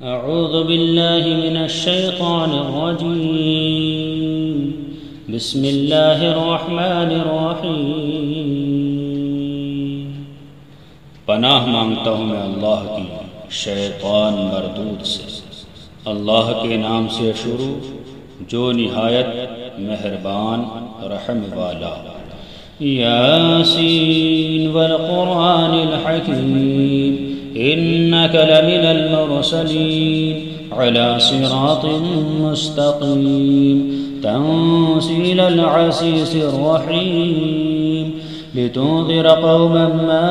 أعوذ بالله من الشيطان الرجيم بسم الله الرحمن الرحيم پناہ مانگتا ہوں میں اللہ کی شیطان مردود سے۔ اللہ کے نام سے شروع جو نہایت مہربان رحم والا۔ ياسين والقرآن الحكيم إنك لمن المرسلين على صراط مستقيم تنزيل العزيز الرحيم لتنذر قوما ما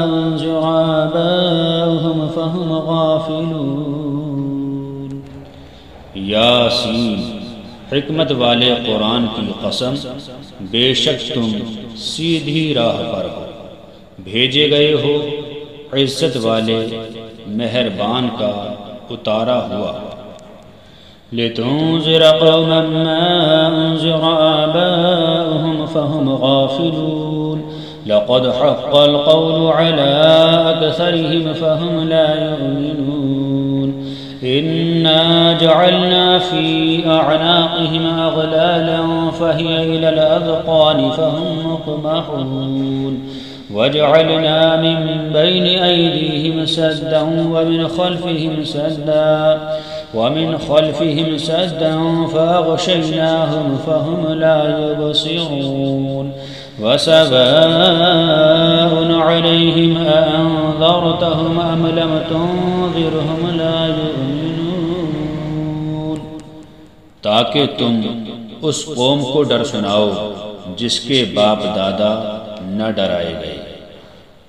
أنذر آباؤهم فهم غافلون۔ یاسین، حکمت والے قرآن کی قسم، بے شک تم سیدھی راہ پر ہو، بھیجے گئے ہو عزت والے مہربان کا اتارا ہوا۔ لتنذر قوما ما أنذر آباؤهم فهم غافلون لقد حق القول على أكثرهم فهم لا يؤمنون إنا جعلنا في أعناقهم أغلالا فهي إلى الأذقان فهم مقمحون وجعلنا من بين أيديهم سدا ومن خلفهم سدا فأغشيناهم فهم لا يبصرون وسواء عليهم أأنذرتهم أم لم تنذرهم لا يؤمنون۔ تاکہ تم اس قوم کو ڈر سناؤ جس کے باپ دادا نہ ڈرائے گئے،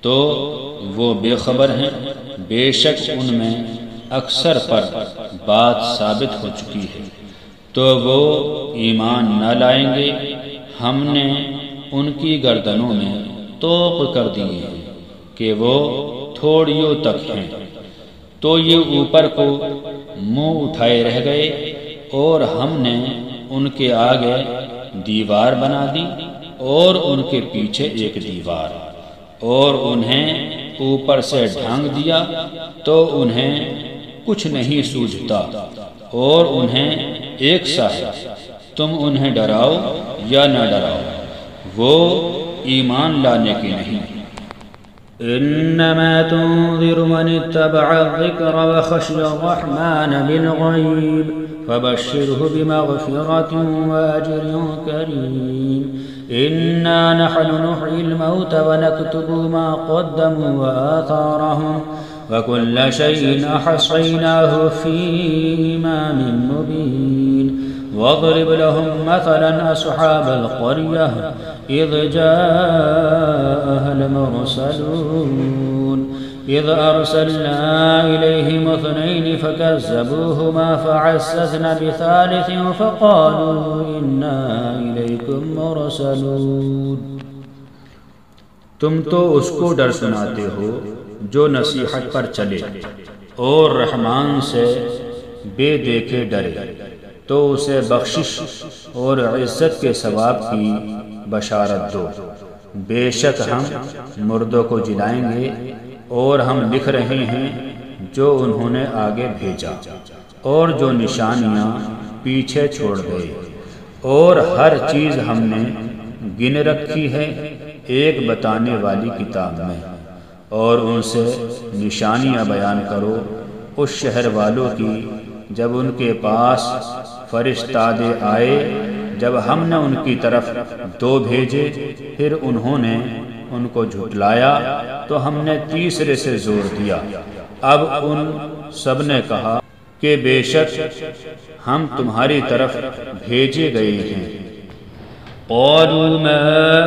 تو وہ بے خبر ہیں۔ بے شک ان میں اکثر پر بات ثابت ہو چکی ہے، تو وہ ایمان نہ لائیں گے۔ ہم نے ان کی گردنوں میں طوق کر دیے ہیں کہ وہ تھوڑیوں تک ہیں، تو یہ اوپر کو منہ اٹھائے رہ گئے، اور ہم نے ان کے آگے دیوار بنا دی اور ان کے پیچھے ایک دیوار، اور انہیں اوپر سے ڈھانک دیا تو انہیں کچھ نہیں سوجھتا، اور انہیں ایک سا ہے۔ تم انہیں ڈراؤ یا نہ ڈراؤ، وہ ایمان لانے کے نہیں۔ إنما تنذر من اتبع الذكر وخشي الرحمن بالغيب فبشره بمغفرة وأجر كريم۔ إنا نحن نحيي الموتى ونكتب ما قدموا وآثارهم وكل شيء أحصيناه في إمام مبين۔ واضرب لهم مثلا أصحاب القرية إذ جاءها المرسلون إذ أرسلنا إليهم 2 فكذبوهما فعززنا بثالث فقالوا إنا إليكم مرسلون۔ تم تو اس کو ڈر سناتے ہو جو نصیحت پر چلے اور رحمان سے بے دیکھے ڈرے، تو اسے بخشش اور عزت کے ثواب کی بشارت دو۔ بے شک ہم مردوں کو جلائیں گے، اور ہم لکھ رہے ہیں جو انہوں نے آگے بھیجا اور جو نشانیاں پیچھے چھوڑ گئے، اور ہر چیز ہم نے گن رکھی ہے ایک بتانے والی کتاب میں۔ اور ان سے نشانیاں بیان کرو اس شہر والوں کی جب ان کے پاس فرشتادے آئے، جب ہم نے ان کی طرف 2 بھیجے، پھر انہوں نے ان کو جھٹلایا تو ہم نے تیسرے سے زور دیا۔ اب ان سب نے کہا کہ بے شک ہم تمہاری طرف بھیجے گئے ہیں۔ قالوا ما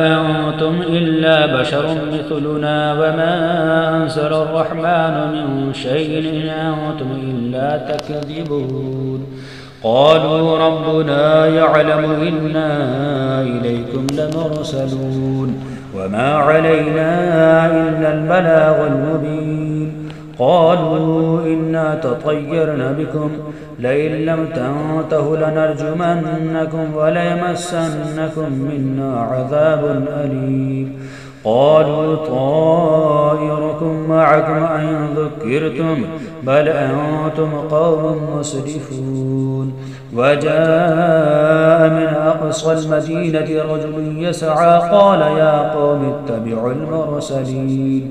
أنتم إلا بشر مثلنا وما أنزل الرحمن من شيء إن أنتم إلا تكذبون۔ قالوا ربنا يعلم إنا إليكم لمرسلون وما علينا إلا البلاغ المبين۔ قالوا إنا تطيرنا بكم لئن لم تنتهوا لنرجمنكم وليمسنكم منا عذاب أليم۔ قالوا طائركم معكم أئن ذكرتم بل أنتم قوم مسرفون وجاء من أقصى المدينة رجل يسعى قال يا قوم اتبعوا المرسلين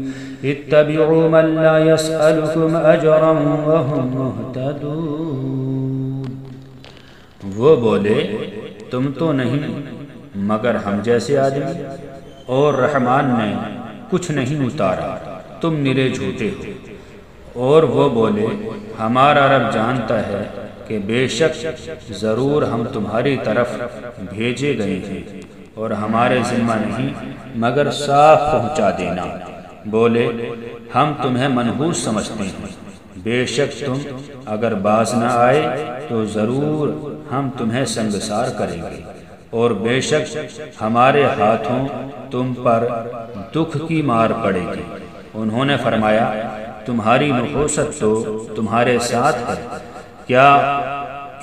اتبعوا من لا يسألكم أجرا وهم مهتدون۔ وہ بولے تم تو نہیں مگر ہم جیسے آدمی، اور رحمان نے کچھ نہیں اتارا، تم نرے جھوٹے ہو۔ اور وہ بولے ہمارا رب جانتا ہے کہ بے شک ضرور ہم تمہاری طرف بھیجے گئے ہیں، اور ہمارے ذمہ نہیں مگر صاف پہنچا دینا۔ بولے ہم تمہیں منحوس سمجھتے ہیں، بے شک تم اگر باز نہ آئے تو ضرور ہم تمہیں سنگسار کریں گے، اور بے شک ہمارے ہاتھوں تم پر دکھ کی مار پڑے گی۔ انہوں نے فرمایا تمہاری نحوست تو تمہارے ساتھ ہے، کیا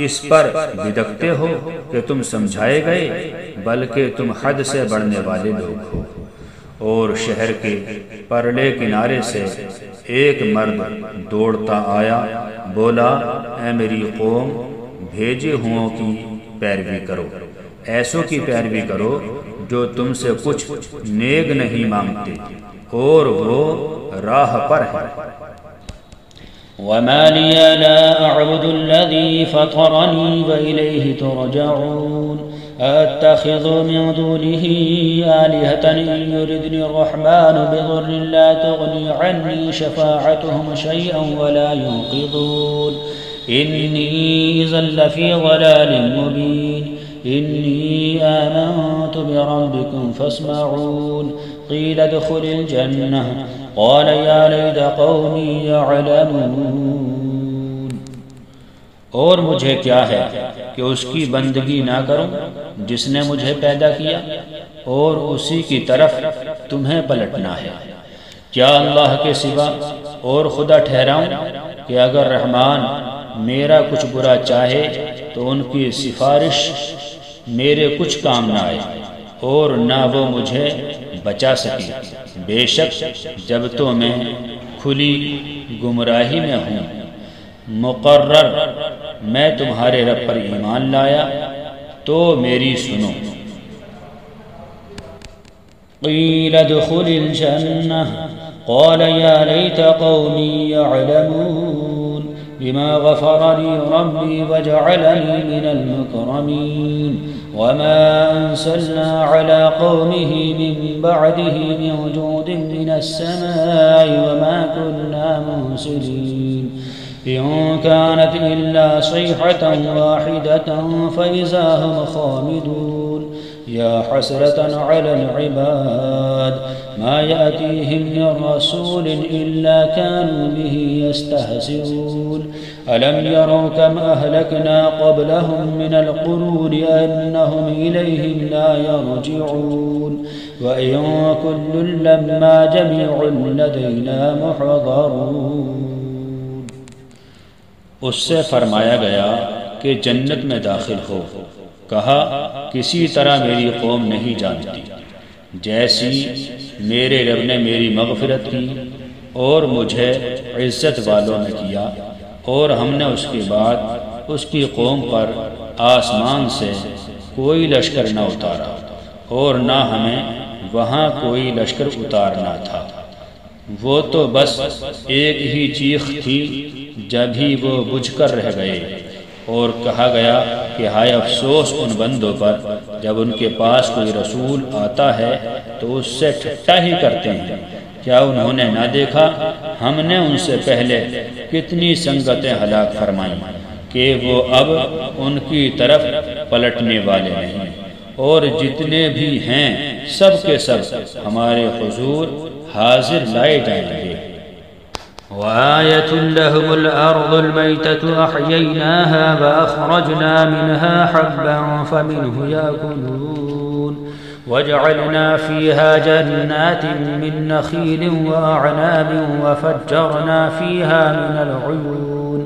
اس پر بدکتے ہو کہ تم سمجھائے گئے؟ بلکہ تم حد سے بڑھنے والے لوگ ہو۔ اور شہر کے پرلے کنارے سے ایک مرد دوڑتا آیا، بولا اے میری قوم، بھیجے ہوں کی پیروی کرو، ایسوں کی پیروی کرو جو تم سے کچھ نیک نہیں مانگتے اور وہ راہ پر ہے۔ وما لي لا أعبد الذي فطرني وإليه ترجعون أتخذ من دونه آلهة إن يردني الرحمن بضر لا تغني عني شفاعتهم شيئا ولا ينقذون إني إذا لفي ضلال مبين إني آمنت بربكم فاسمعون قيل ادخل الجنة قال يا ليت قومي يعلمون۔ اور مجھے کیا ہے کہ اس کی بندگی نہ کروں جس نے مجھے پیدا کیا، اور اسی کی طرف تمہیں پلٹنا ہے۔ کیا اللہ کے سوا اور خدا ٹھہراؤں کہ اگر رحمان میرا کچھ برا چاہے تو ان کی سفارش میرے کچھ کام نہ آئے، اور نہ وہ مجھے بچا سکے۔ بے شک جب تو میں کھلی گمراہی میں ہوں، مقرر میں تمہارے رب پر ایمان لایا تو میری سنو۔ قیل ادخل الجنة قال يا ليت قومي يعلمون بما غفر لي ربي وجعلني من المكرمين وما أنزلنا على قومه من بعده من جود من السماء وما كنا منزلين إن كانت إلا صيحة واحدة فإذا هم خامدون يا حسرة على العباد ما يأتيهم من رسول إلا كانوا به يستهزئون ألم يروا كم أهلكنا قبلهم من القرون أنهم إليهم لا يرجعون وإن كل لما جميع لدينا محضرون۔ اس سے فرمایا گیا کہ جنت میں داخل ہو۔ کہا کسی طرح میری قوم نہیں جانتی، جیسی میرے رب نے میری مغفرت کی اور مجھے عزت والوں نے کیا، اور ہم نے اس کے بعد اس کی قوم پر آسمان سے کوئی لشکر نہ اتارا، اور نہ ہمیں وہاں کوئی لشکر اتارنا تھا۔ وہ تو بس ایک ہی چیخ تھی جب ہی وہ بجھ کر رہ گئے۔ اور کہا گیا کہ ہائے افسوس ان بندوں پر جب ان کے پاس کوئی رسول آتا ہے تو اس سے ٹھٹا ہی کرتے ہیں۔ کیا انہوں نے نہ دیکھا ہم نے ان سے پہلے کتنی سنگتیں ہلاک فرمائیں کہ وہ اب ان کی طرف پلٹنے والے نہیں، اور جتنے بھی ہیں سب کے سب ہمارے حضور حاضر لائے جائیں گے۔ وآية لهم الأرض الميتة أحييناها وأخرجنا منها حبا فمنه يأكلون وجعلنا فيها جنات من نخيل وأعناب وفجرنا فيها من العيون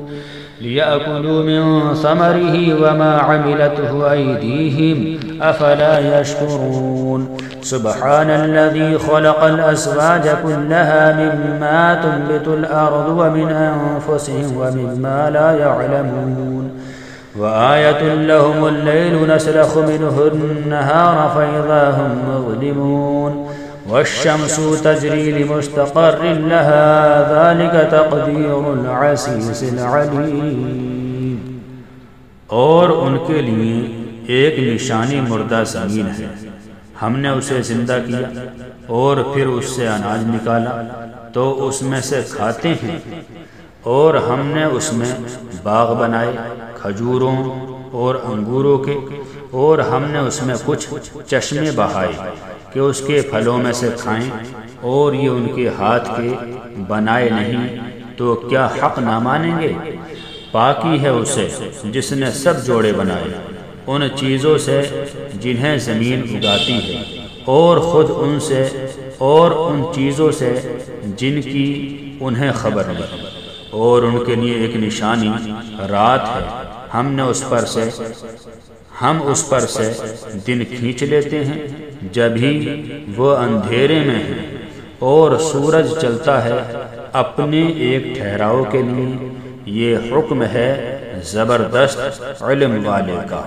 ليأكلوا من ثمره وما عملته أيديهم أفلا يشكرون سبحان الذي خلق الأزواج كلها مما تنبت الأرض ومن أنفسهم ومما لا يعلمون وآية لهم الليل نسلخ منه النهار فإذا هم مظلمون والشمس تجري لمستقر لها ذلك تقدير العزيز العليم. اور ان کے لیے ایک نشانی مردہ زمین ہے، ہم نے اسے زندہ کیا اور پھر اس سے اناج نکالا تو اس میں سے کھاتے ہیں، اور ہم نے اس میں باغ بنائے کھجوروں اور انگوروں کے، اور ہم نے اس میں کچھ چشمے بہائے کہ اس کے پھلوں میں سے کھائیں، اور یہ ان کے ہاتھ کے بنائے نہیں تو کیا حق نہ مانیں گے؟ پاکی ہے اسے جس نے سب جوڑے بنائے ان چیزوں سے جنہیں زمین اگاتی ہے، اور خود ان سے اور ان چیزوں سے جن کی انہیں خبر نہیں، اور ان کے لیے ایک نشانی رات ہے، ہم اس پر سے دن کھینچ لیتے ہیں جبھی وہ اندھیرے میں ہیں، اور سورج چلتا ہے اپنے ایک ٹھہراؤ کے لیے، یہ حکم ہے زبردست علم والے کا۔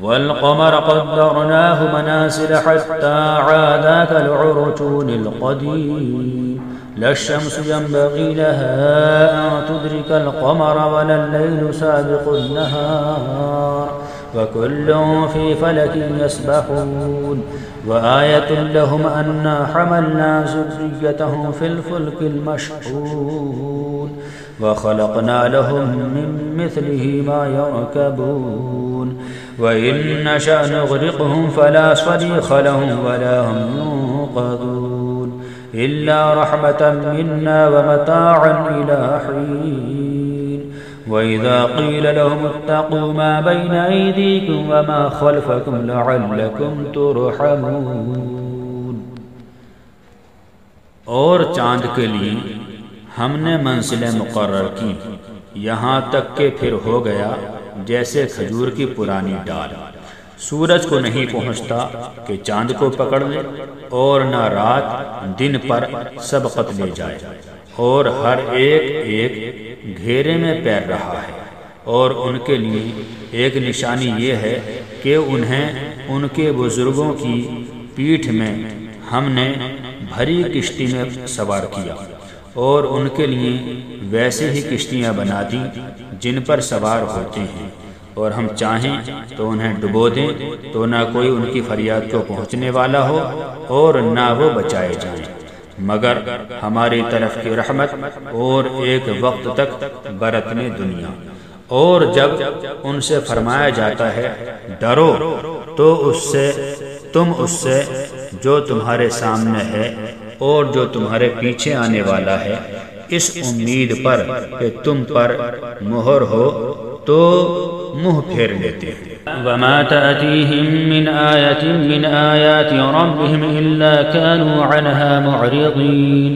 والقمر قدرناه منازل حتى عاد كالعرجون القديم لا الشمس ينبغي لها أن تدرك القمر ولا الليل سابق النهار وكل في فلك يسبحون وآية لهم أنا حملنا ذريتهم في الفلك المشحون وخلقنا لهم من مثله ما يركبون وإن نشأ نغرقهم فلا صريخ لهم ولا هم ينقذون إلا رحمة منا ومتاعا إلى حين وإذا قيل لهم اتقوا ما بين أيديكم وما خلفكم لعلكم ترحمون۔ اور چاند کے لیے ہم نے منزلیں مقرر کی یہاں تک کہ پھر ہو گیا جیسے کھجور کی پرانی ڈال، سورج کو نہیں پہنچتا کہ چاند کو پکڑ لے، اور نہ رات دن پر سبقت لے جائے، اور ہر ایک ایک گھیرے میں پیر رہا ہے۔ اور ان کے لیے ایک نشانی یہ ہے کہ انہیں ان کے بزرگوں کی پیٹھ میں ہم نے بھری کشتی میں سوار کیا، اور ان کے لیے ویسے ہی کشتیاں بنا دی جن پر سوار ہوتے ہیں، اور ہم چاہیں تو انہیں ڈبو دیں تو نہ کوئی ان کی فریاد کو پہنچنے والا ہو اور نہ وہ بچائے جائیں، مگر ہماری طرف کی رحمت اور ایک وقت تک برتنے دنیا۔ اور جب ان سے فرمایا جاتا ہے ڈرو تو تم اس سے جو تمہارے سامنے ہے اور جو تمہارے پیچھے آنے والا ہے، اس امید پر کہ تم پر مہر ہو تو منہ پھیر لیتے ہیں۔ وما تأتيهم من آية من آيات ربهم إلا كانوا عنها معرضين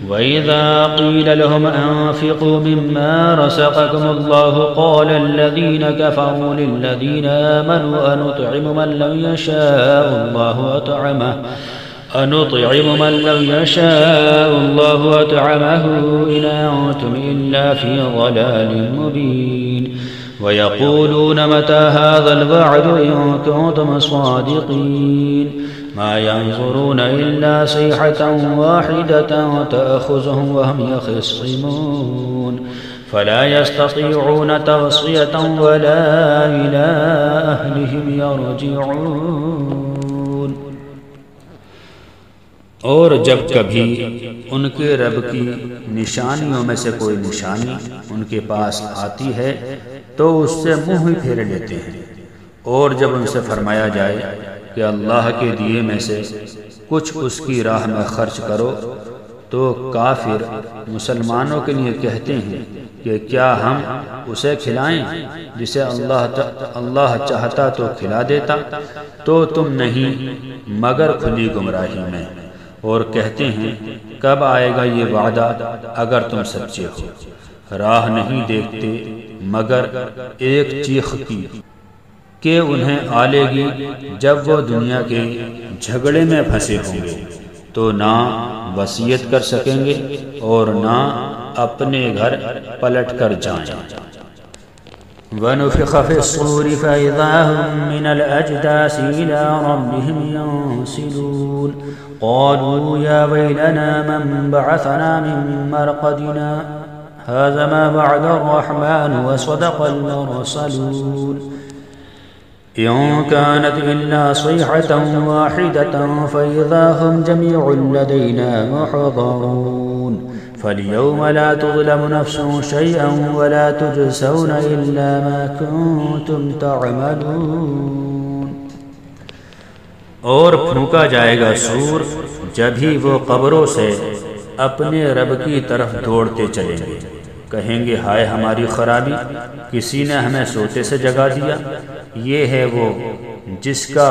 وإذا قيل لهم أنفقوا مما رزقكم الله قال الذين كفروا للذين آمنوا أنطعم من لو يشاء الله أطعمه إن أنتم إلا في ضلال مبين ويقولون متى هذا الوعد إن كنتم صادقين ما ينظرون إلا صيحة واحدة تأخذهم وهم يخصمون فلا يستطيعون توصية ولا إلى أهلهم يرجعون۔ اور جب کبھی ان کے رب کی نشانیوں میں سے کوئی نشانی ان کے پاس آتی ہے تو اس سے منہ ہی پھیر لیتے ہیں، اور جب ان سے فرمایا جائے کہ اللہ کے دیے میں سے کچھ اس کی راہ میں خرچ کرو تو کافر مسلمانوں کے لیے کہتے ہیں کہ کیا ہم اسے کھلائیں جسے اللہ چاہتا تو کھلا دیتا، تو تم نہیں مگر کھلی گمراہی میں، اور کہتے ہیں کب آئے گا یہ وعدہ اگر تم سچے ہو۔ راہ نہیں دیکھتے مگر ایک چیخ کی کہ انہیں آلے گی جب وہ دنیا کے جھگڑے میں پھنسے ہوں گے تو نہ وصیت کر سکیں گے اور نہ اپنے گھر پلٹ کر جائیں۔ وَنُفِخَ فِي الصُّورِ فَإِذَا هُم مِّنَ الْأَجْدَاثِ إِلَىٰ رَبِّهِمْ يَنسِلُونَ قَالُوا يَا وَيْلَنَا مَن بَعَثَنَا مِن مَّرْقَدِنَا هَٰذَا مَا وَعَدَ الرَّحْمَٰنُ وَصَدَقَ الْمُرْسَلُونَ إِن كَانَتْ إِلَّا صَيْحَةً وَاحِدَةً فَإِذَا هُمْ جَمِيعٌ لَّدَيْنَا مُحْضَرُونَ فَالْيَوْمَ لَا تُظْلَمُ نَفْسٌ شَيْئًا وَلَا تُجْزَوْنَ إِلَّا مَا كُنتُمْ تَعْمَلُونَ۔ اور پھونکا جائے گا سور جب ہی وہ قبروں سے اپنے رب کی طرف دوڑتے چلیں گے، کہیں گے ہائے ہماری خرابی، کسی نے ہمیں سوتے سے جگا دیا۔ یہ ہے وہ جس کا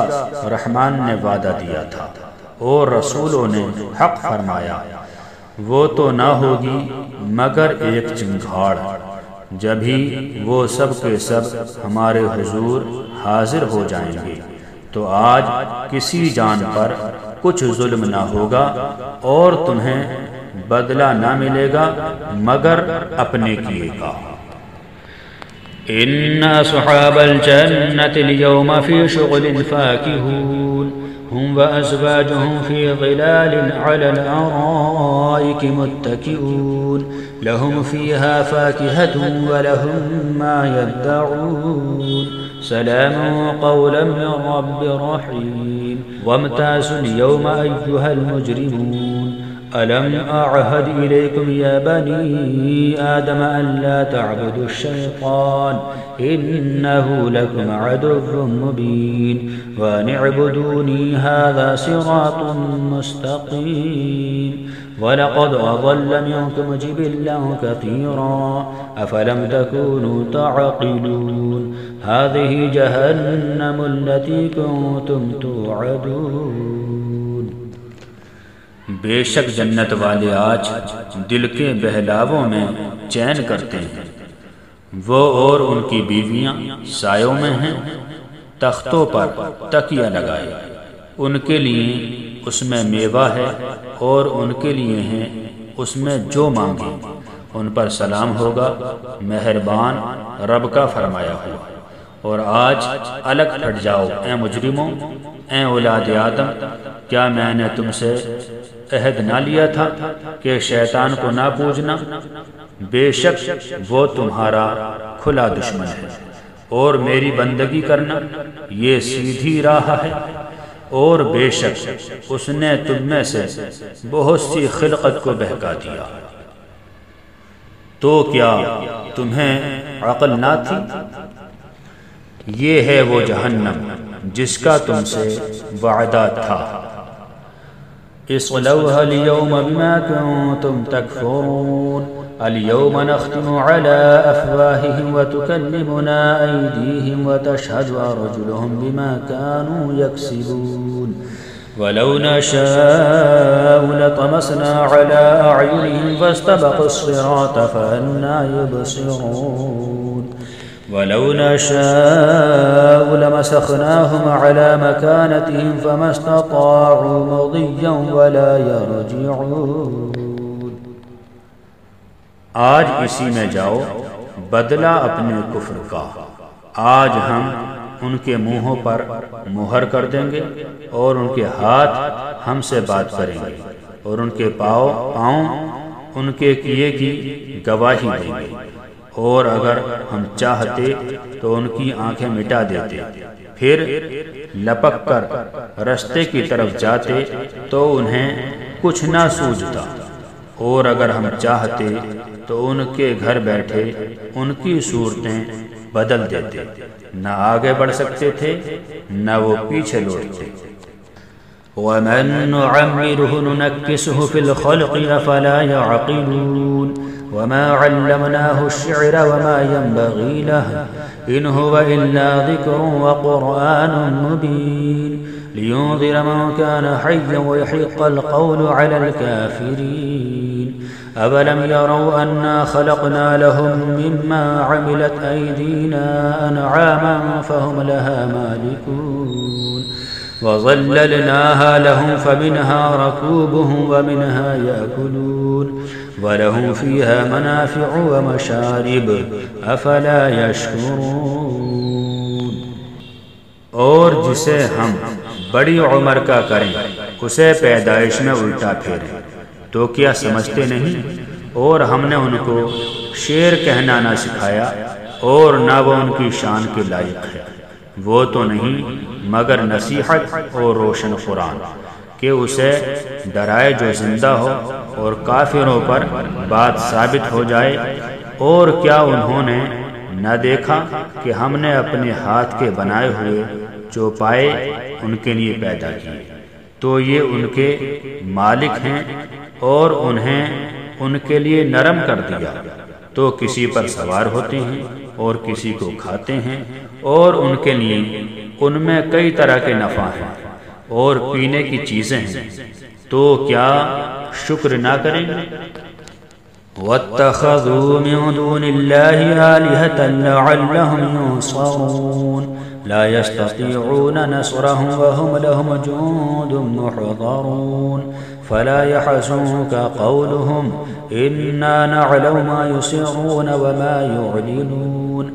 رحمان نے وعدہ دیا تھا اور رسولوں نے حق فرمایا، وہ تو نہ ہوگی مگر ایک چنگھاڑ، جب ہی وہ سب کے سب ہمارے حضور حاضر ہو جائیں گے تو آج کسی جان پر کچھ ظلم نہ ہوگا اور تمہیں بدلہ نہ ملے گا مگر اپنے کیے کا۔ إن أصحاب الجنة اليوم في شغل فاكهون هم وأزواجهم في ظلال على الأرائك متكئون لهم فيها فاكهة ولهم ما يدعون سلام قولا من رب رحيم وامتازوا اليوم أيها المجرمون ألم أعهد إليكم يا بني آدم أن لا تعبدوا الشيطان إنه لكم عدو مبين وأن اعبدوني هذا صراط مستقيم ولقد أضل منكم جبلا كثيرا أفلم تكونوا تعقلون هذه جهنم التي كنتم توعدون۔ بے شک جنت والے آج دل کے بہلاووں میں چین کرتے ہیں، وہ اور ان کی بیویاں سایوں میں ہیں، تختوں پر تکیہ لگائے، ان کے لیے اس میں میوہ ہے اور ان کے لیے ہیں اس میں جو مانگے، ان پر سلام ہوگا مہربان رب کا فرمایا ہوا۔ اور آج الگ پھٹ جاؤ اے مجرموں، اے اولاد آدم، کیا میں نے تم سے عہد نہ لیا تھا کہ شیطان کو نہ پوجنا؟ بے شک وہ تمہارا کھلا دشمن ہے، اور میری بندگی کرنا یہ سیدھی راہ ہے، اور بے شک اس نے تم میں سے بہت سی خلقت کو بہکا دیا، تو کیا تمہیں عقل نہ تھی؟ یہ ہے وہ جہنم جس کا تم سے وعدہ تھا۔ اصلوها اليوم بما كنتم تكفرون اليوم نختم على أفواههم وتكلمنا أيديهم وتشهد أرجلهم بما كانوا يكسبون ولو نشاء لطمسنا على أعينهم فاستبقوا الصراط فأنى يبصرون ولو نشاء لمسخناهم على مكانتهم فما استطاعوا مضيا ولا يرجعون۔ آج اسی میں جاؤ بدلہ اپنے کفر کا، آج ہم ان کے منہوں پر مہر کر دیں گے اور ان کے ہاتھ ہم سے بات کریں گے اور ان کے پاؤں ان کے کیے کی گواہی دیں گے، اور اگر ہم چاہتے تو ان کی آنکھیں مٹا دیتے، پھر لپک کر رستے کی طرف جاتے تو انہیں کچھ نہ سوجھتا، اور اگر ہم چاہتے تو ان کے گھر بیٹھے ان کی صورتیں بدل دیتے، نہ آگے بڑھ سکتے تھے نہ وہ پیچھے لوٹتے۔ وَمَن نُعَمِّرْهُ نُنَكِّسْهُ فِي الْخَلْقِ أَفَلَا يَعْقِلُونَ وما علمناه الشعر وما ينبغي له إن هو إلا ذكر وقرآن مبين لينذر من كان حيا ويحق القول على الكافرين أولم يروا أنا خلقنا لهم مما عملت أيدينا أنعاما فهم لها مالكون وظللناها لهم فمنها ركوبهم ومنها يأكلون ولهم فيها منافع ومشارب أفلا يشكرون۔ اور جسے ہم بڑی عمر کا کریں اسے پیدائش میں الٹا پھیریں تو کیا سمجھتے نہیں؟ اور ہم نے ان کو شعر کہنا نہ سکھایا اور نہ وہ ان کی شان کے لائق ہے، وہ تو نہیں مگر نصیحت اور روشن قرآن کہ اسے ڈرائے جو زندہ ہو اور کافروں پر بات ثابت ہو جائے۔ اور کیا انہوں نے نہ دیکھا کہ ہم نے اپنے ہاتھ کے بنائے ہوئے چوپائے ان کے لیے پیدا کیے، تو یہ ان کے مالک ہیں اور انہیں ان کے لیے نرم کر دیا، تو کسی پر سوار ہوتے ہیں اور کسی کو کھاتے ہیں، اور ان کے لیے ان میں کئی طرح کے نفع ہیں اور پینے کی چیزیں ہیں، تو کیا شکر نہ کریں گے؟ واتخذوا من دون الله آلهة لعلهم ينصرون لا يستطيعون نصرهم وهم لهم جند محضرون فلا يحزنك قولهم إنا نعلم ما يسرون وما يعلنون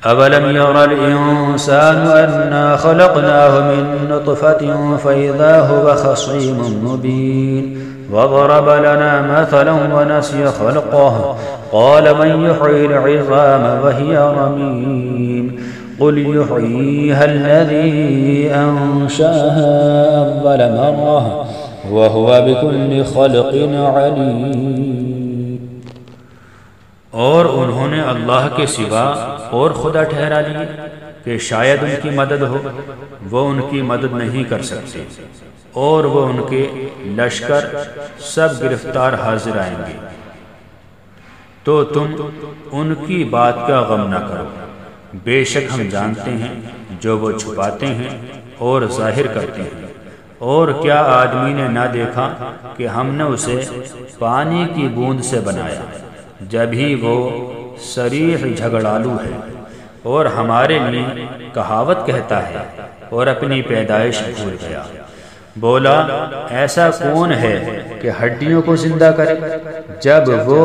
أولم يرى الإنسان أنا خلقناه من نطفة فإذا هو خصيم مبين وضرب لنا مثلا ونسي خلقه قال من يحيي العظام وهي رميم قل يحييها الذي أنشأها أول مرة وهو بكل خلق عليم۔ اور انہوں نے اللہ کے سوا اور خدا ٹھہرا لیے کہ شاید ان کی مدد ہو، وہ ان کی مدد نہیں کر سکتے، اور وہ ان کے لشکر سب گرفتار حاضر آئیں گے، تو تم ان کی بات کا غم نہ کرو، بے شک ہم جانتے ہیں جو وہ چھپاتے ہیں اور ظاہر کرتے ہیں۔ اور کیا آدمی نے نہ دیکھا کہ ہم نے اسے پانی کی بوند سے بنایا، جبھی وہ صریح جھگڑالو ہے اور ہمارے لیے کہاوت کہتا ہے اور اپنی پیدائش بھول گیا۔ بولا ایسا کون ہے کہ ہڈیوں کو زندہ کرے جب وہ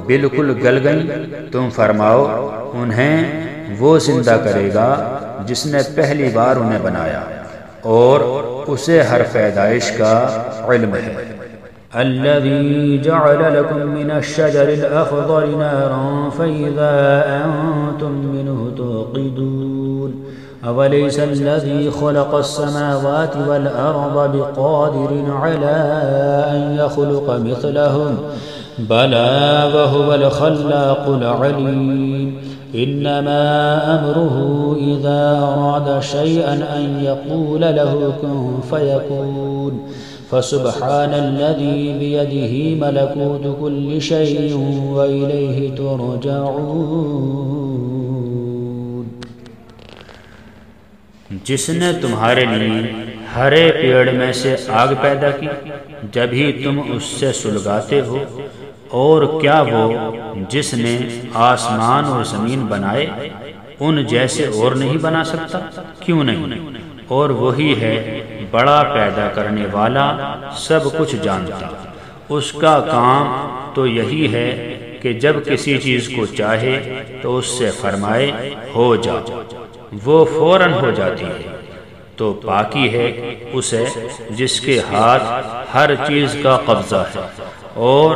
بالکل گل گئیں؟ تم فرماؤ انہیں وہ زندہ کرے گا جس نے پہلی بار انہیں بنایا، اور اسے ہر پیدائش کا علم ہے۔ الذي جعل لكم من الشجر الأخضر نارا فإذا أنتم منه توقدون أوليس الذي خلق السماوات والأرض بقادر على أن يخلق مثلهم بلى وهو الخلاق العليم إنما أمره إذا أراد شيئا أن يقول له كن فيكون فسبحان الذي بيده ملكوت كل شيء وإليه ترجعون۔ جس نے تمہارے لیے ہرے پیڑ میں سے آگ پیدا کی جب ہی تم اس سے سلگاتے ہو، اور کیا وہ جس نے آسمان اور زمین بنائے ان جیسے اور نہیں بنا سکتا؟ کیوں نہیں؟ اور وہی ہے بڑا پیدا کرنے والا، سب کچھ جانتا۔ اس کا کام تو یہی ہے کہ جب کسی چیز کو چاہے تو اس سے فرمائے ہو جا، وہ فوراً ہو جاتی ہے۔ تو پاکی ہے اسے جس کے ہاتھ ہر چیز کا قبضہ ہے، اور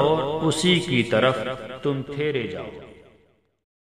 اسی کی طرف تم پھیرے جاؤ۔